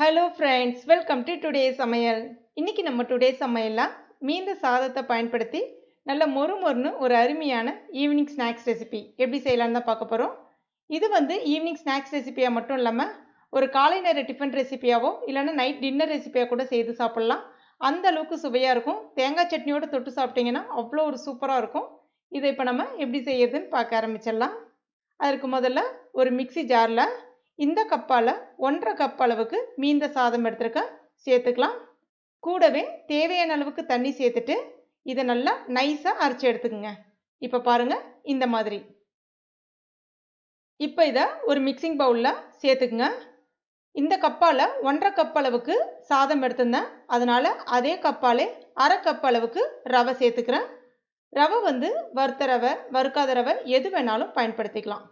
Hello friends, welcome to today சமையல். இன்னைக்கு நம்ம டுடே சமையல்ல மீந்த சாதத்தை பயன்படுத்தி நல்ல மொறுமொறுன்னு ஒரு அருமையான ஈவினிங் ஸ்நாக்ஸ் ரெசிபி எப்படி செய்யலாம்னு தான் பார்க்க போகிறோம். இது ஈவினிங் ஸ்நாக்ஸ் ரெசிபியாக மட்டும் இல்லாமல் ஒரு காலை நேர டிஃபன் ரெசிபியாவோ இல்லைன்னா நைட் டின்னர் ரெசிபியாக கூட செய்து சாப்பிட்லாம். அந்த அளவுக்கு சுவையாக இருக்கும். தேங்காய் சட்னியோடு தொட்டு சாப்பிட்டீங்கன்னா அவ்வளோ ஒரு சூப்பராக இருக்கும். இதை இப்போ நம்ம எப்படி செய்யறதுன்னு பார்க்க ஆரம்பிச்சிடலாம். அதற்கு முதல்ல ஒரு மிக்ஸி ஜாரில் இந்த கப்பால் 1.5 கப் அளவுக்கு மீந்த சாதம் எடுத்துருக்க சேர்த்துக்கலாம். கூடவே தேவையான அளவுக்கு தண்ணி சேர்த்துட்டு இதை நல்லா நைஸாக அரைச்சி எடுத்துக்கோங்க. இப்போ பாருங்கள், இந்த மாதிரி. இப்போ இதை ஒரு மிக்சிங் பவுலில் சேர்த்துக்குங்க. இந்த கப்பால் 1.5 கப் அளவுக்கு சாதம் எடுத்திருந்தேன். அதனால் அதே கப்பாலே 1/2 கப் அளவுக்கு ரவை சேர்த்துக்கிறேன். ரவை வறுத்த ரவை, வறுக்காத ரவை எது வேணாலும் பயன்படுத்திக்கலாம்.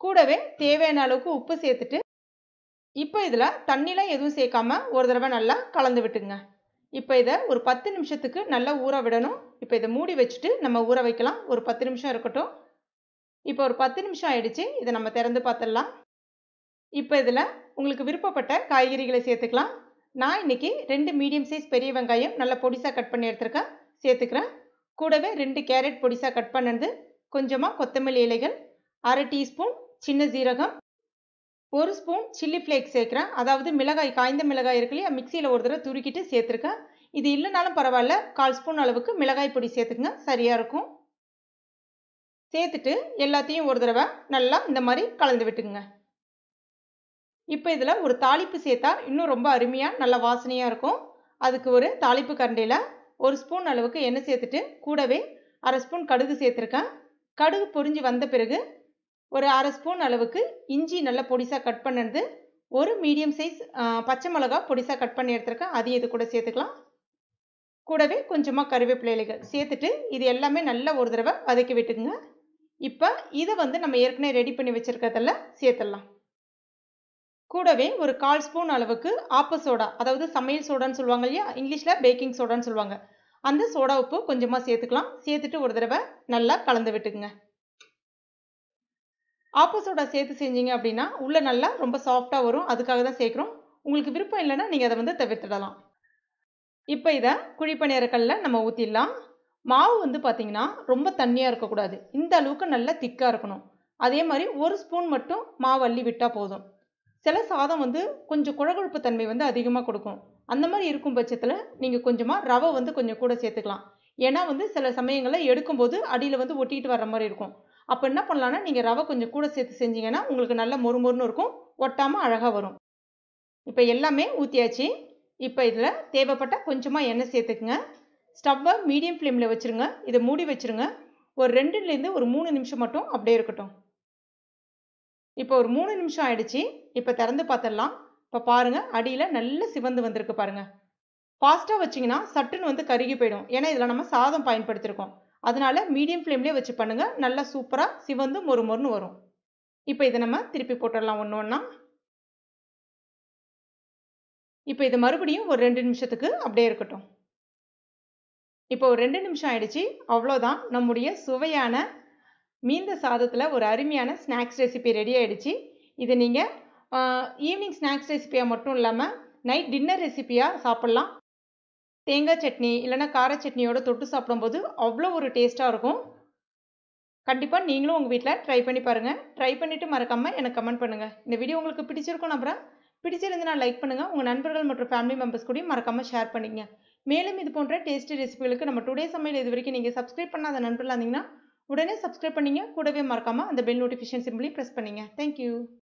கூடவே தேவையான அளவுக்கு உப்பு சேர்த்துட்டு இப்போ இதில் தண்ணிலாம் எதுவும் சேர்க்காம ஒரு தடவை நல்லா கலந்து விட்டுங்க. இப்போ இதை ஒரு 10 நிமிஷத்துக்கு நல்லா ஊற விடணும். இப்போ இதை மூடி வச்சுட்டு நம்ம ஊற வைக்கலாம். ஒரு 10 நிமிஷம் இருக்கட்டும். இப்போ ஒரு 10 நிமிஷம் ஆயிடுச்சு. இதை நம்ம திறந்து பார்த்துடலாம். இப்போ இதில் உங்களுக்கு விருப்பப்பட்ட காய்கறிகளை சேர்த்துக்கலாம். நான் இன்னைக்கு 2 மீடியம் சைஸ் பெரிய வெங்காயம் நல்லா பொடிசாக கட் பண்ணி எடுத்துருக்கேன், சேர்த்துக்கிறேன். கூடவே 2 கேரட் பொடிசாக கட் பண்ணது, கொஞ்சமாக கொத்தமல்லி இலைகள், 1/2 டீஸ்பூன் சின்ன ஜீரகம், 1 ஸ்பூன் சில்லி ஃப்ளேக்ஸ் சேர்க்குறேன். அதாவது மிளகாய், காய்ந்த மிளகாய் இருக்கு இல்லையா, மிக்சியில் ஒரு தடவை துருக்கிட்டு சேர்த்துருக்கேன். இது இல்லைனாலும் பரவாயில்ல, 1/4 ஸ்பூன் அளவுக்கு மிளகாய் பொடி சேர்த்துக்குங்க, சரியாக இருக்கும். சேர்த்துட்டு எல்லாத்தையும் ஒரு தடவை நல்லா இந்த மாதிரி கலந்து விட்டுக்குங்க. இப்போ இதில் ஒரு தாளிப்பு சேர்த்தா இன்னும் ரொம்ப அருமையாக நல்ல வாசனையாக இருக்கும். அதுக்கு ஒரு தாளிப்பு கரண்டியில் 1 ஸ்பூன் அளவுக்கு எண்ணெய் சேர்த்துட்டு கூடவே 1/2 ஸ்பூன் கடுகு சேர்த்துருக்கேன். கடுகு பொரிஞ்சு வந்த பிறகு ஒரு 1/2 ஸ்பூன் அளவுக்கு இஞ்சி நல்லா பொடிசாக கட் பண்ணது, ஒரு மீடியம் சைஸ் பச்சை மிளகா பொடிசாக கட் பண்ணி எடுத்துருக்கேன், அதையும் இது கூட சேர்த்துக்கலாம். கூடவே கொஞ்சமாக கருவேப்பிலை இலைகள் சேர்த்துட்டு இது எல்லாமே நல்லா ஒரு தடவை வதக்கி விட்டுக்குங்க. இப்போ இதை நம்ம ஏற்கனவே ரெடி பண்ணி வச்சுருக்கிறதெல்லாம் சேர்த்துடலாம். கூடவே ஒரு 1/4 ஸ்பூன் அளவுக்கு ஆப்ப சோடா, அதாவது சமையல் சோடான்னு சொல்லுவாங்க இல்லையா, இங்கிலீஷில் பேக்கிங் சோடான்னு சொல்லுவாங்க, அந்த சோடா உப்பு கொஞ்சமாக சேர்த்துக்கலாம். சேர்த்துட்டு ஒரு தடவை நல்லா கலந்து விட்டுக்குங்க. ஆப்ப சோடா சேர்த்து செஞ்சீங்க அப்படின்னா உள்ள நல்லா ரொம்ப சாஃப்டாக வரும். அதுக்காக தான் சேர்க்குறோம். உங்களுக்கு விருப்பம் இல்லைன்னா நீங்கள் அதை தவிர்த்துடலாம். இப்போ இதை குழிப்பணியாரக்கல்லில் நம்ம ஊற்றிடலாம். மாவு பார்த்தீங்கன்னா ரொம்ப தண்ணியாக இருக்கக்கூடாது, இந்த அளவுக்கு நல்லா திக்காக இருக்கணும். அதே மாதிரி 1 ஸ்பூன் மட்டும் மாவு அள்ளி விட்டால் போதும். சில சாதம் கொஞ்சம் குழகுழப்பு தன்மை அதிகமாக கொடுக்கும். அந்த மாதிரி இருக்கும் பட்சத்தில் நீங்கள் கொஞ்சமாக ரவை கொஞ்சம் கூட சேர்த்துக்கலாம். ஏன்னா சில சமயங்களில் எடுக்கும்போது அடியில் ஒட்டிட்டு வர்ற மாதிரி இருக்கும். அப்போ என்ன பண்ணலான்னா, நீங்கள் ரவை கொஞ்சம் கூட சேர்த்து செஞ்சீங்கன்னா உங்களுக்கு நல்ல மொறுமொறுன்னு இருக்கும், ஒட்டாமல் அழகாக வரும். இப்போ எல்லாமே ஊற்றியாச்சு. இப்போ இதில் தேவைப்பட்ட கொஞ்சமாக எண்ணெய் சேர்த்துக்குங்க. ஸ்டவ்வை மீடியம் ஃப்ளேமில் வச்சுருங்க. இதை மூடி வச்சுருங்க. ஒரு 2லேருந்து ஒரு 3 நிமிஷம் மட்டும் அப்படியே இருக்கட்டும். இப்போ ஒரு 3 நிமிஷம் ஆயிடுச்சு. இப்போ திறந்து பார்த்துடலாம். இப்போ பாருங்கள், அடியில் நல்ல சிவந்து வந்திருக்கு பாருங்கள். ஃபாஸ்ட்டாக வச்சிங்கன்னா சட்டுன்னு கருகி போயிடும். ஏன்னா இதில் நம்ம சாதம் பயன்படுத்தியிருக்கோம். அதனால மீடியம் ஃப்ளேம்லேயே வச்சு பண்ணுங்கள். நல்லா சூப்பராக சிவந்து மொறுமொறுன்னு வரும். இப்போ இதை நம்ம திருப்பி போட்டுடலாம் ஒன்று ஒன்றா. இப்போ இது மறுபடியும் ஒரு 2 நிமிஷத்துக்கு அப்படியே இருக்கட்டும். இப்போ ஒரு 2 நிமிஷம் ஆயிடுச்சு. அவ்வளோதான், நம்முடைய சுவையான மீந்த சாதத்தில் ஒரு அருமையான ஸ்நாக்ஸ் ரெசிபி ரெடி ஆகிடுச்சு. இது நீங்கள் ஈவினிங் ஸ்நாக்ஸ் ரெசிபியாக மட்டும் இல்லாமல் நைட் டின்னர் ரெசிபியாக சாப்பிட்லாம். தேங்காய் சட்னி இல்லைன்னா கார சட்னியோட தொட்டு சாப்பிடும்போது அவ்வளோ ஒரு டேஸ்ட்டாக இருக்கும். கண்டிப்பாக நீங்களும் உங்கள் வீட்டில் ட்ரை பண்ணி பாருங்கள். ட்ரை பண்ணிவிட்டு மறக்காமல் எனக்கு கமெண்ட் பண்ணுங்கள். இந்த வீடியோ உங்களுக்கு பிடிச்சிருக்கும் நம்புறேன். பிடிச்சிருந்துன்னா லைக் பண்ணுங்கள். உங்கள் நண்பர்கள் மற்றும் ஃபேமிலி மெம்பர்ஸ் கூடயும் மறக்காமல் ஷேர் பண்ணிக்கங்க. மேலும் இது போன்ற டேஸ்டி ரெசிபிகளுக்கு நம்ம டுடே சமையல் இது வரைக்கும் நீங்கள் சப்ஸ்கிரைப் பண்ணாத நண்பர்களாக இருந்தீங்கன்னா உடனே சப்ஸ்கிரைப் பண்ணிங்க. கூடவே மறக்காமல் அந்த பெல் நோட்டிஃபிகேஷன் சிம்பிளையும் ப்ரெஸ் பண்ணிங்க. தேங்க்யூ.